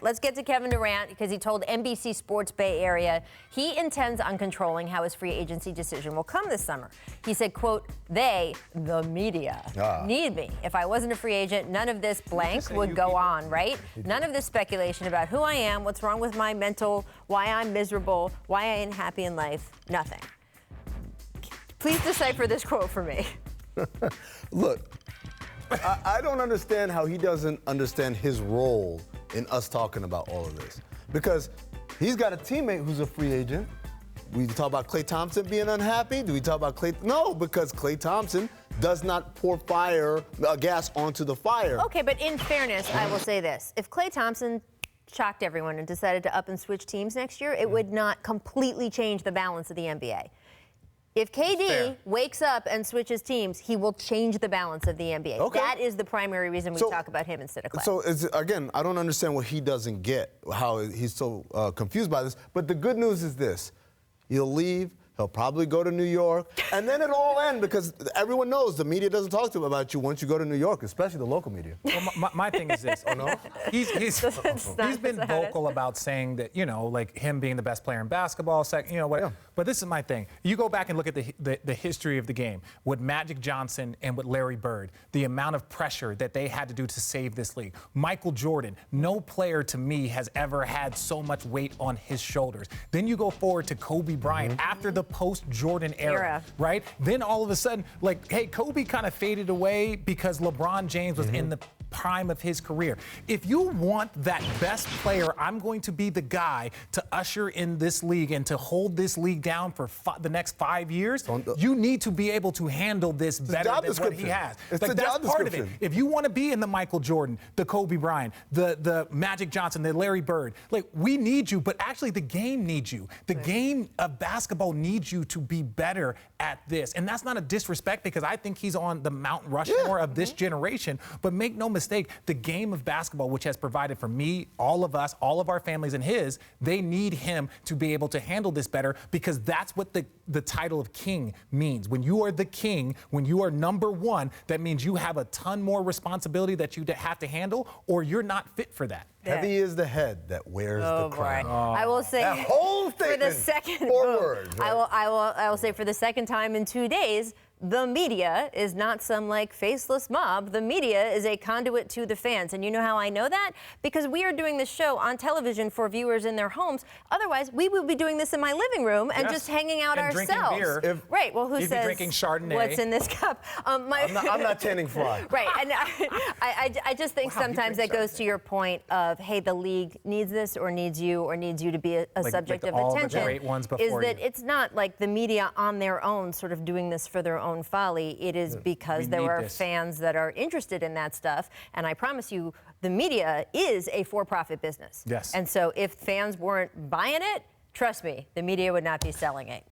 Let's get to Kevin Durant because he told NBC Sports Bay Area he intends on controlling how his free agency decision will come this summer. He said, quote, "They, the media, need me. If I wasn't a free agent, none of this blank would go on, right? None of this speculation about who I am, what's wrong with my mental, why I'm miserable, why I ain't happy in life, nothing." Please decipher this quote for me. Look, I don't understand how he doesn't understand his role in us talking about all of this. Because he's got a teammate who's a free agent. We talk about Klay Thompson being unhappy. Do we talk about Klay? No, because Klay Thompson does not pour gas onto the fire. Okay, but in fairness, I will say this. If Klay Thompson shocked everyone and decided to up and switch teams next year, it would not completely change the balance of the NBA. If KD wakes up and switches teams, he will change the balance of the NBA. Okay. That is the primary reason we talk about him instead of Klay. So, again, I don't understand what he doesn't get, how he's so confused by this. But the good news is this. He'll leave. He'll probably go to New York, and then it'll all end because everyone knows the media doesn't talk to him about you once you go to New York, especially the local media. Well, my thing is this. Oh, no? He's been vocal about saying that, you know, like him being the best player in basketball, you know, what. Yeah. But this is my thing. You go back and look at the history of the game with Magic Johnson and with Larry Bird, the amount of pressure that they had to do to save this league. Michael Jordan, no player to me has ever had so much weight on his shoulders. Then you go forward to Kobe Bryant after the post-Jordan era, right? Then all of a sudden, like, hey, Kobe kind of faded away because LeBron James was in the prime of his career. If you want that best player, I'm going to be the guy to usher in this league and to hold this league down for the next 5 years. You need to be able to handle this better than what he has. Like, that's part of it. If you want to be in the Michael Jordan, the Kobe Bryant, the Magic Johnson, the Larry Bird, like, we need you, but actually the game needs you. The game of basketball needs you to be better at this. And that's not a disrespect because I think he's on the Mount Rushmore of this generation, but make no mistake, the game of basketball, which has provided for me, all of us, all of our families and his, they need him to be able to handle this better because that's what the title of king means. When you are the king, when you are number one, that means you have a ton more responsibility that you have to handle or you're not fit for that. Heavy is the head that wears the crown. I will say that whole statement, for the second words, right? I will say for the second time in 2 days, the media is not some, like, faceless mob. The media is a conduit to the fans. And you know how I know that? Because we are doing this show on television for viewers in their homes. Otherwise, we would be doing this in my living room and just hanging out and ourselves. Drinking beer. Right. Well, who says drinking Chardonnay? What's in this cup? I'm not tanning fly. Right. And I just think sometimes that goes to your point of, hey, the league needs this or needs you to be a subject of attention. The great ones before is that it's not like the media on their own sort of doing this for their own folly. It is because there are fans that are interested in that stuff. And I promise you, the media is a for-profit business. Yes. And so if fans weren't buying it, trust me, the media would not be selling it.